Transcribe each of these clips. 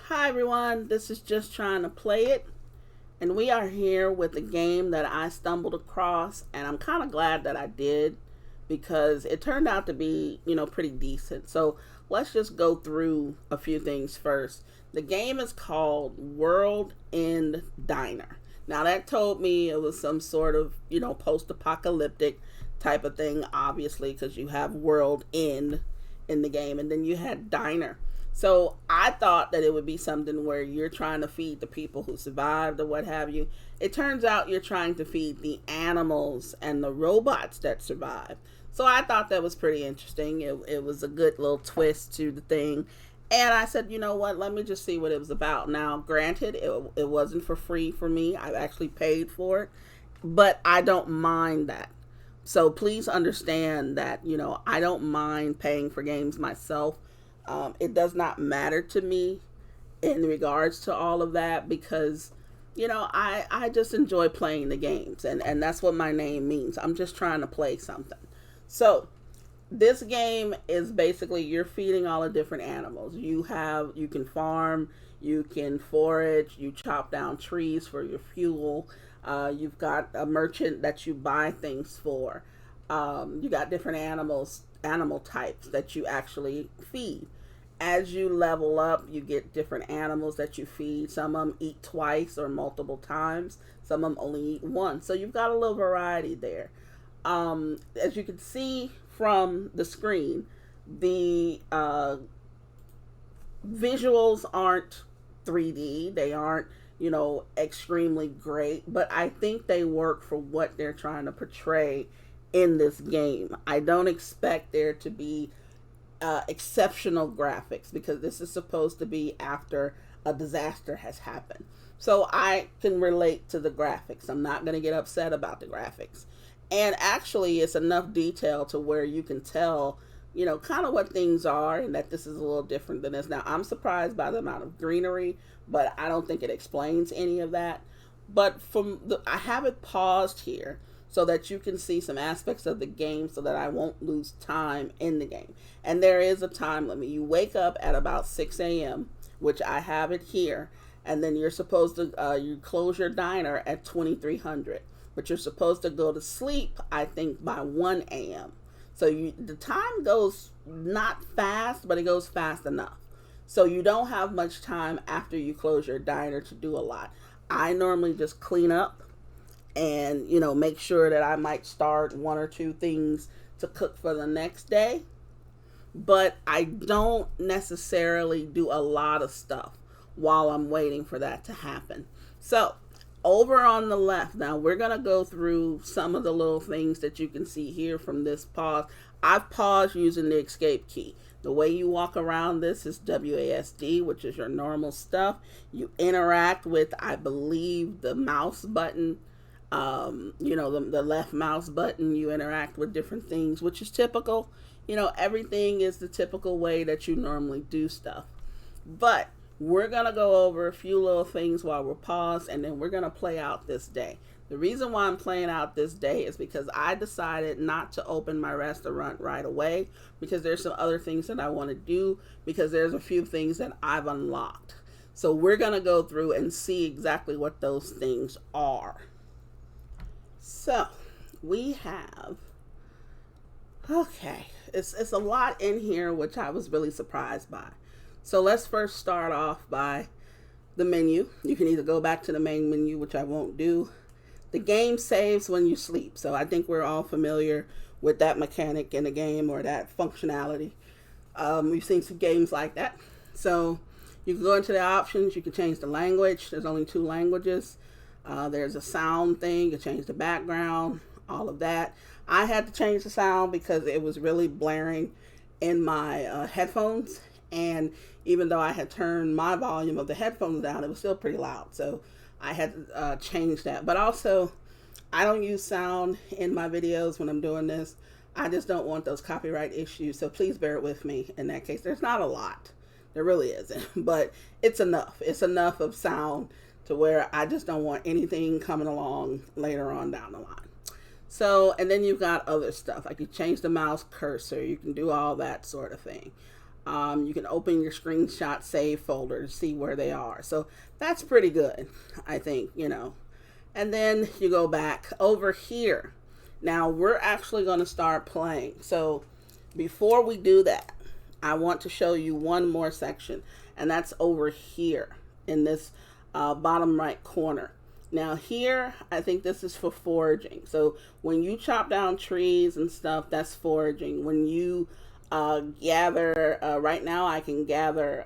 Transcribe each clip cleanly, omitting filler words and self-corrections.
Hi everyone, this is Just Trying to Play It, and we are here with a game that I stumbled across, and I'm kind of glad that I did because it turned out to be, pretty decent. So let's just go through a few things first. The game is called World End Diner. Now that told me it was some sort of, post-apocalyptic type of thing, obviously, because you have World End in the game, and then you had Diner. So I thought that it would be something where you're trying to feed the people who survived or what have you. It turns out you're trying to feed the animals and the robots that survive. So I thought that was pretty interesting. It was a good little twist to the thing. And I said, you know what, let me just see what it was about. Now, granted, it wasn't for free for me. I actually paid for it. But I don't mind that. So please understand that, I don't mind paying for games myself. It does not matter to me in regards to all of that because, I just enjoy playing the games and that's what my name means. I'm just trying to play something. So this game is basically you're feeding all the different animals. You can farm, you can forage, you chop down trees for your fuel. You've got a merchant that you buy things for. You got different animal types that you actually feed. As you level up, you get different animals that you feed. Some of them eat twice or multiple times. Some of them only eat once. So you've got a little variety there. As you can see from the screen, the visuals aren't 3D. They aren't, extremely great. But I think they work for what they're trying to portray in this game. I don't expect there to be exceptional graphics because this is supposed to be after a disaster has happened. So I can relate to the graphics. I'm not going to get upset about the graphics. And actually, it's enough detail to where you can tell, kind of what things are and that this is a little different than this. Now, I'm surprised by the amount of greenery, but I don't think it explains any of that. But I have it paused here so that you can see some aspects of the game so that I won't lose time in the game. And there is a time limit. You wake up at about 6 a.m., which I have it here, and then you're supposed to, you close your diner at 2300, but you're supposed to go to sleep, I think, by 1 a.m. So the time goes not fast, but it goes fast enough. So you don't have much time after you close your diner to do a lot. I normally just clean up and make sure that I might start one or two things to cook for the next day, but I don't necessarily do a lot of stuff while I'm waiting for that to happen. So over on the left, now we're going to go through some of the little things that you can see here from this pause. I've paused using the escape key. The way you walk around this is WASD, which is your normal stuff. You interact with, I believe, the mouse button. The left mouse button, you interact with different things, which is typical. Everything is the typical way that you normally do stuff. But we're going to go over a few little things while we're paused, and then we're going to play out this day. The reason why I'm playing out this day is because I decided not to open my restaurant right away because there's some other things that I want to do because there's a few things that I've unlocked. So we're going to go through and see exactly what those things are. So we have, it's a lot in here, which I was really surprised by. So let's first start off by the menu. You can either go back to the main menu, which I won't do. The game saves when you sleep. So I think we're all familiar with that mechanic in the game or that functionality. We've seen some games like that. So you can go into the options. You can change the language. There's only 2 languages. There's a sound thing. You change the background, all of that. I had to change the sound because it was really blaring in my headphones. And even though I had turned my volume of the headphones down, it was still pretty loud. So I had to change that. But also, I don't use sound in my videos when I'm doing this. I just don't want those copyright issues. So please bear with me in that case. There's not a lot. There really isn't. But it's enough. It's enough of sound to where I just don't want anything coming along later on down the line. So, and then you've got other stuff. Like you change the mouse cursor. You can do all that sort of thing. You can open your screenshot save folder to see where they are. So that's pretty good, I think, you know. And then you go back over here. Now we're actually going to start playing. So before we do that, I want to show you one more section, and that's over here in this bottom right corner. Now here, I think this is for foraging. So when you chop down trees and stuff, that's foraging. When you gather, right now I can gather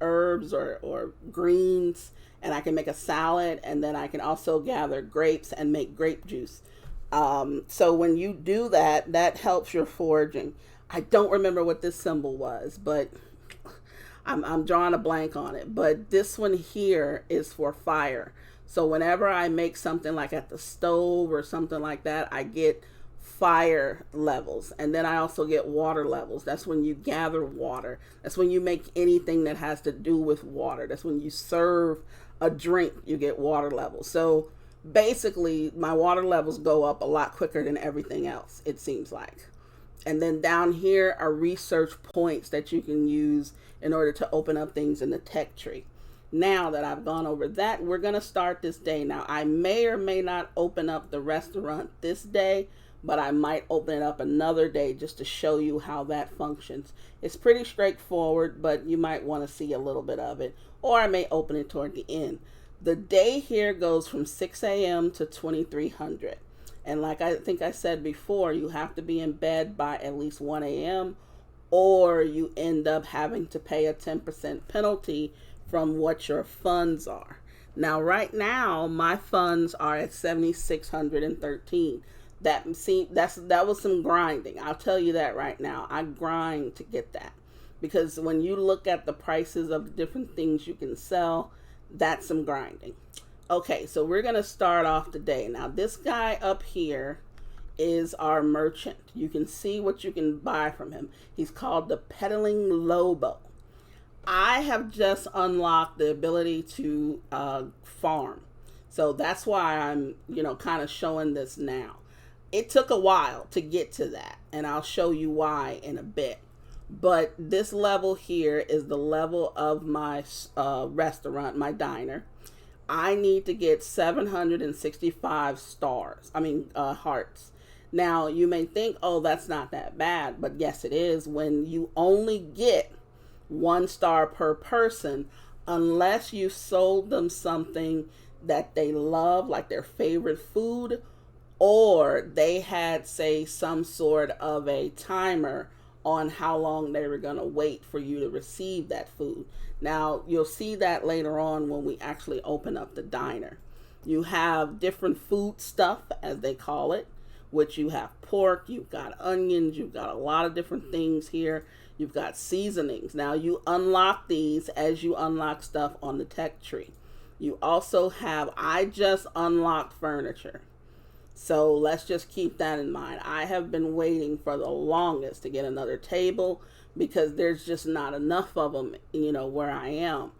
herbs or greens, and I can make a salad, and then I can also gather grapes and make grape juice. So when you do that, that helps your foraging. I don't remember what this symbol was, but I'm drawing a blank on it. But this one here is for fire. So whenever I make something like at the stove or something like that, I get fire levels. And then I also get water levels. That's when you gather water. That's when you make anything that has to do with water. That's when you serve a drink, you get water levels. So basically, my water levels go up a lot quicker than everything else, it seems like. And then down here are research points that you can use in order to open up things in the tech tree. Now that I've gone over that, we're going to start this day. Now, I may or may not open up the restaurant this day, but I might open it up another day just to show you how that functions. It's pretty straightforward, but you might want to see a little bit of it, or I may open it toward the end. The day here goes from 6 a.m. to 2300. And like I think I said before, you have to be in bed by at least 1 a.m. or you end up having to pay a 10% penalty from what your funds are. Now, right now, my funds are at 7,613. That was some grinding. I'll tell you that right now. I grind to get that, because when you look at the prices of the different things you can sell, that's some grinding. Okay, so we're going to start off today. Now, this guy up here is our merchant. You can see what you can buy from him. He's called the Peddling Lobo. I have just unlocked the ability to farm. So that's why I'm, kind of showing this now. It took a while to get to that, and I'll show you why in a bit. But this level here is the level of my restaurant, my diner. I need to get 765 hearts. Now, you may think, oh, that's not that bad. But yes, it is when you only get 1 star per person, unless you sold them something that they love, like their favorite food, or they had, say, some sort of a timer on how long they were going to wait for you to receive that food. Now, you'll see that later on when we actually open up the diner. You have different food stuff, as they call it, which you have pork, you've got onions, you've got a lot of different things here. You've got seasonings. Now, you unlock these as you unlock stuff on the tech tree. You also have, I just unlocked furniture. So let's just keep that in mind. I have been waiting for the longest to get another table because there's just not enough of them, where I am.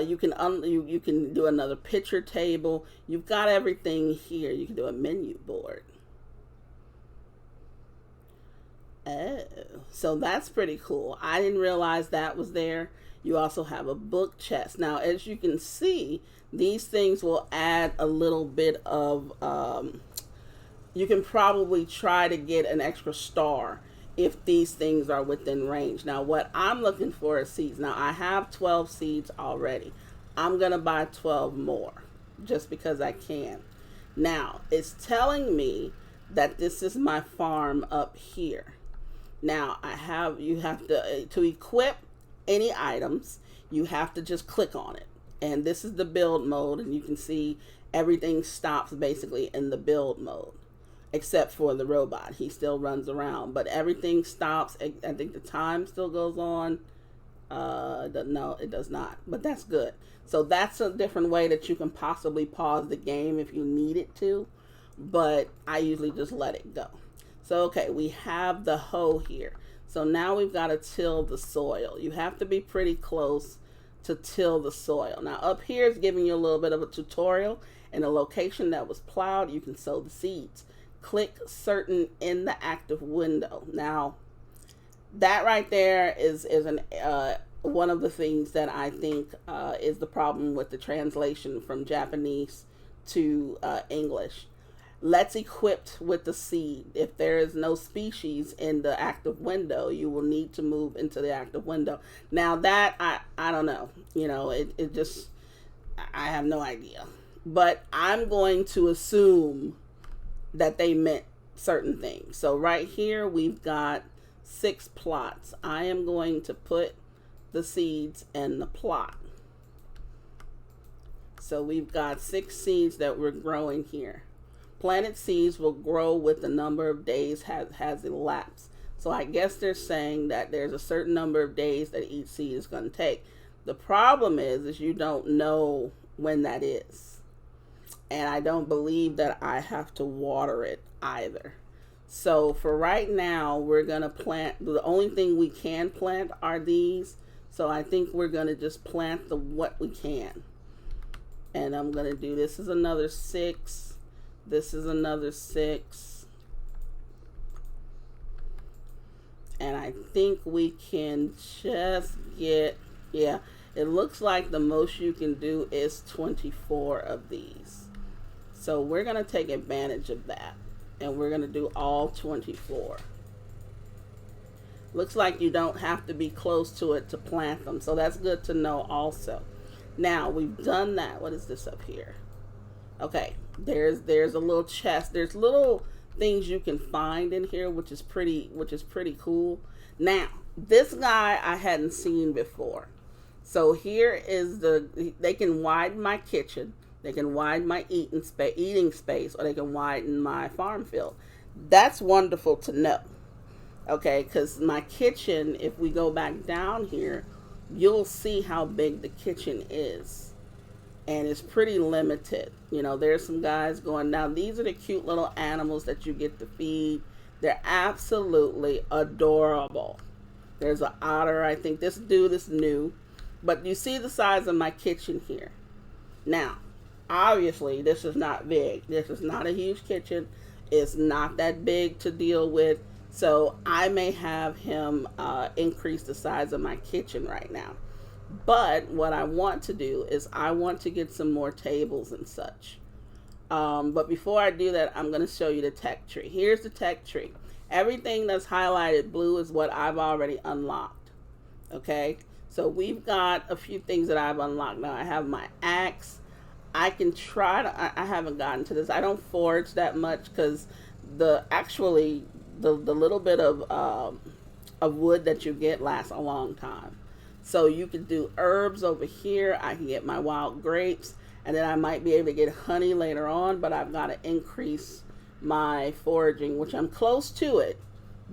You can do another picture table. You've got everything here. You can do a menu board. Oh, so that's pretty cool. I didn't realize that was there. You also have a book chest. Now, as you can see, these things will add a little bit of, you can probably try to get an extra star if these things are within range. Now, what I'm looking for is seeds. Now, I have 12 seeds already. I'm going to buy 12 more just because I can. Now, it's telling me that this is my farm up here. Now, you have to equip any items, you have to just click on it. And this is the build mode, and you can see everything stops basically in the build mode, except for the robot. He still runs around, but everything stops. I think the time still goes on. No, it does not, but that's good. So that's a different way that you can possibly pause the game if you need it to, but I usually just let it go. So, okay, we have the hoe here. So now we've got to till the soil. You have to be pretty close to till the soil. Now up here is giving you a little bit of a tutorial. In a location that was plowed, you can sow the seeds. Click certain in the active window. Now, That right there is an one of the things that I think is the problem with the translation from Japanese to English. Let's equip with the seed. If there is no species in the active window, you will need to move into the active window. Now that I don't know. It just, I have no idea. But I'm going to assume that they meant certain things. So right here we've got 6 plots. I am going to put the seeds in the plot. So we've got 6 seeds that we're growing here. Planted seeds will grow with the number of days has elapsed. So I guess they're saying that there's a certain number of days that each seed is going to take. The problem is you don't know when that is. And I don't believe that I have to water it either. So for right now, we're going to plant. The only thing we can plant are these. So I think we're going to just plant what we can. And I'm going to do, this is another 6. This is another 6. And I think we can just get, yeah, it looks like the most you can do is 24 of these. So we're going to take advantage of that. And we're going to do all 24. Looks like you don't have to be close to it to plant them. So that's good to know also. Now we've done that. What is this up here? Okay, there's a little chest. There's little things you can find in here, which is pretty cool. Now, this guy I hadn't seen before. So here is they can widen my kitchen. They can widen my eating space, or they can widen my farm field. That's wonderful to know. Okay, because my kitchen, if we go back down here, you'll see how big the kitchen is. And it's pretty limited. There's some guys going, now these are the cute little animals that you get to feed. They're absolutely adorable. There's an otter. I think this dude is new. But you see the size of my kitchen here. Now, obviously, this is not big. This is not a huge kitchen. It's not that big to deal with. So I may have him increase the size of my kitchen right now. But what I want to do is I want to get some more tables and such. But before I do that, I'm going to show you the tech tree. Here's the tech tree. Everything that's highlighted blue is what I've already unlocked. Okay, so we've got a few things that I've unlocked. Now I have my axe. I can try to, I haven't gotten to this. I don't forage that much because the little bit of wood that you get lasts a long time. So you can do herbs over here. I can get my wild grapes, and then I might be able to get honey later on, but I've got to increase my foraging, which I'm close to it,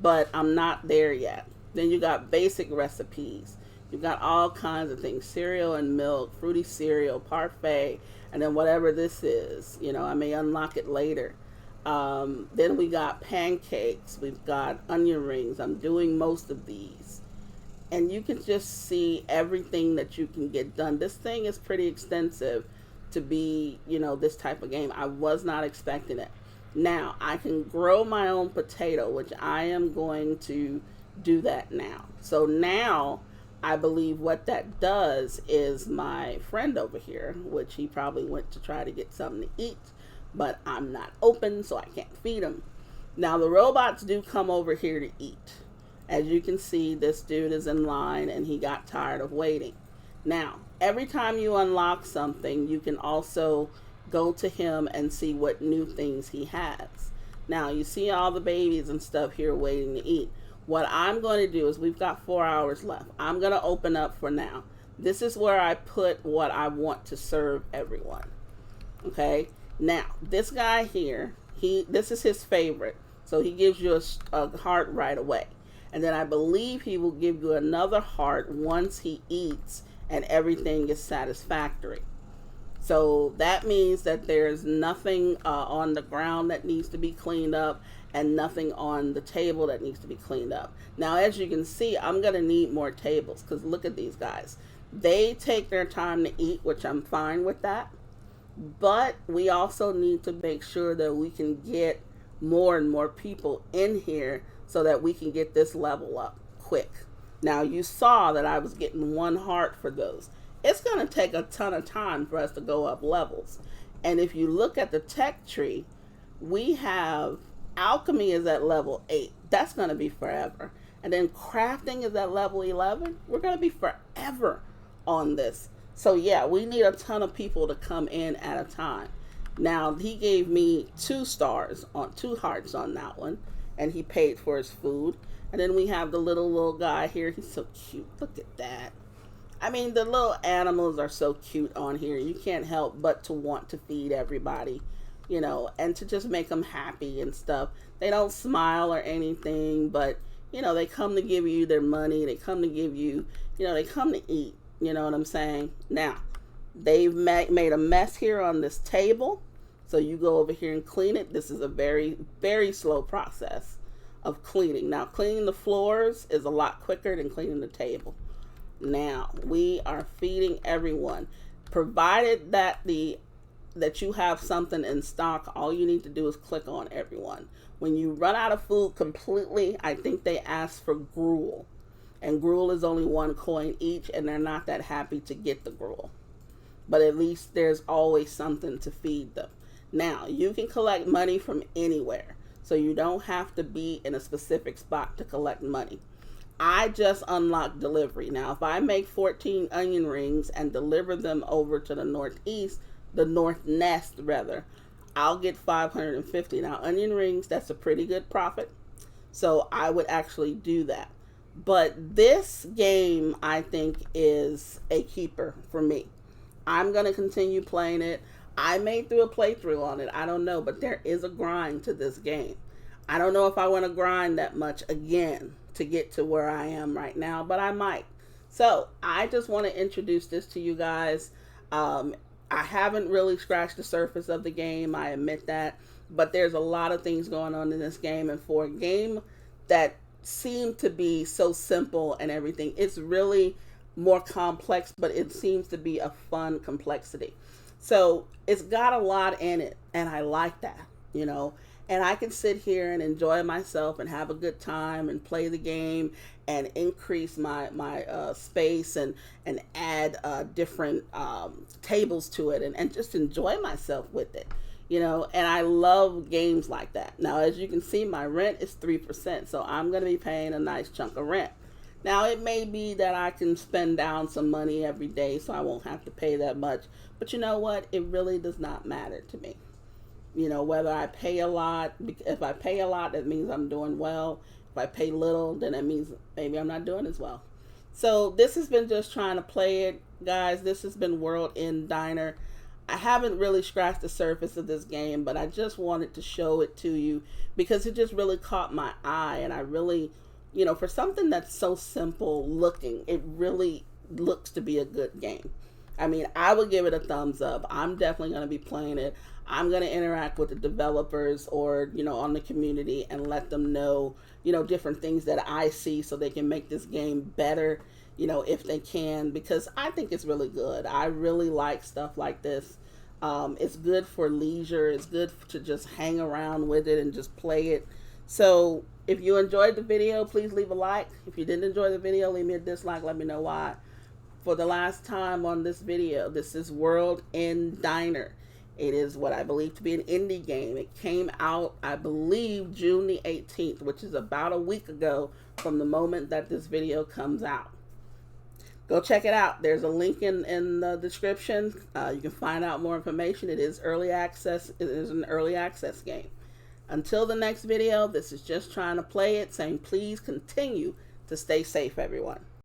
but I'm not there yet. Then you got basic recipes. You've got all kinds of things, cereal and milk, fruity cereal, parfait, and then whatever this is, I may unlock it later. Then we got pancakes. We've got onion rings. I'm doing most of these. And you can just see everything that you can get done. This thing is pretty extensive to be, this type of game. I was not expecting it. Now, I can grow my own potato, which I am going to do that now. So now, I believe what that does is my friend over here, which he probably went to try to get something to eat, but I'm not open, so I can't feed him. Now, the robots do come over here to eat. As you can see, this dude is in line and he got tired of waiting. Now, every time you unlock something, you can also go to him and see what new things he has. Now, you see all the babies and stuff here waiting to eat. What I'm going to do is, we've got 4 hours left. I'm going to open up for now. This is where I put what I want to serve everyone. Okay? Now, this guy here, this is his favorite. So he gives you a heart right away. And then I believe he will give you another heart once he eats and everything is satisfactory. So that means that there's nothing on the ground that needs to be cleaned up and nothing on the table that needs to be cleaned up. Now, as you can see, I'm going to need more tables because look at these guys. They take their time to eat, which I'm fine with that. But we also need to make sure that we can get more and more people in here so that we can get this level up quick. Now you saw that I was getting 1 heart for those. It's going to take a ton of time for us to go up levels. And if you look at the tech tree, we have alchemy is at level 8. That's going to be forever. And then crafting is at level 11. We're going to be forever on this. So yeah, we need a ton of people to come in at a time. Now he gave me 2 stars on 2 hearts on that one, and he paid for his food. And then we have the little guy here. He's so cute. Look at that. I mean, the little animals are so cute on here. You can't help but to want to feed everybody, you know, and to just make them happy and stuff. They don't smile or anything, but, you know, they come to give you their money. They come to give you, you know, they come to eat. You know what I'm saying? Now, they've made a mess here on this table. So you go over here and clean it. This is a very, very slow process of cleaning. Now, cleaning the floors is a lot quicker than cleaning the table. Now, we are feeding everyone. Provided that you have something in stock, all you need to do is click on everyone. When you run out of food completely, I think they ask for gruel. And gruel is only 1 coin each, and they're not that happy to get the gruel. But at least there's always something to feed them. Now, you can collect money from anywhere. So you don't have to be in a specific spot to collect money. I just unlocked delivery. Now, if I make 14 onion rings and deliver them over to the northeast, the north nest rather, I'll get 550. Now, onion rings, that's a pretty good profit. So I would actually do that. But this game, I think, is a keeper for me. I'm going to continue playing it. I made through a playthrough on it. I don't know, but there is a grind to this game. I don't know if I want to grind that much again to get to where I am right now, but I might. So I just want to introduce this to you guys. I haven't really scratched the surface of the game. I admit that. But there's a lot of things going on in this game. And for a game that seemed to be so simple and everything, it's really more complex, but it seems to be a fun complexity. So it's got a lot in it, and I like that, you know. And I can sit here and enjoy myself and have a good time and play the game and increase my space and add different tables to it and just enjoy myself with it, you know. And I love games like that. Now, as you can see, my rent is 3%, so I'm going to be paying a nice chunk of rent. Now, it may be that I can spend down some money every day, so I won't have to pay that much. But you know what? It really does not matter to me. You know, whether I pay a lot, if I pay a lot, that means I'm doing well. If I pay little, then that means maybe I'm not doing as well. So this has been just trying to play it, guys. This has been World End Diner. I haven't really scratched the surface of this game, but I just wanted to show it to you because it just really caught my eye. And I really, you know, for something that's so simple looking, it really looks to be a good game. I mean, I would give it a thumbs up. I'm definitely going to be playing it. I'm going to interact with the developers or, you know, on the community and let them know, you know, different things that I see so they can make this game better, you know, if they can, because I think it's really good. I really like stuff like this. It's good for leisure. It's good to just hang around with it and just play it. So if you enjoyed the video, please leave a like. If you didn't enjoy the video, leave me a dislike. Let me know why. For the last time on this video, this is World End Diner. It is what I believe to be an indie game. It came out, I believe, June the 18th, which is about a week ago from the moment that this video comes out. Go check it out. There's a link in the description. You can find out more information. It is early access. It is an early access game. Until the next video, this is just trying to play it, saying please continue to stay safe, everyone.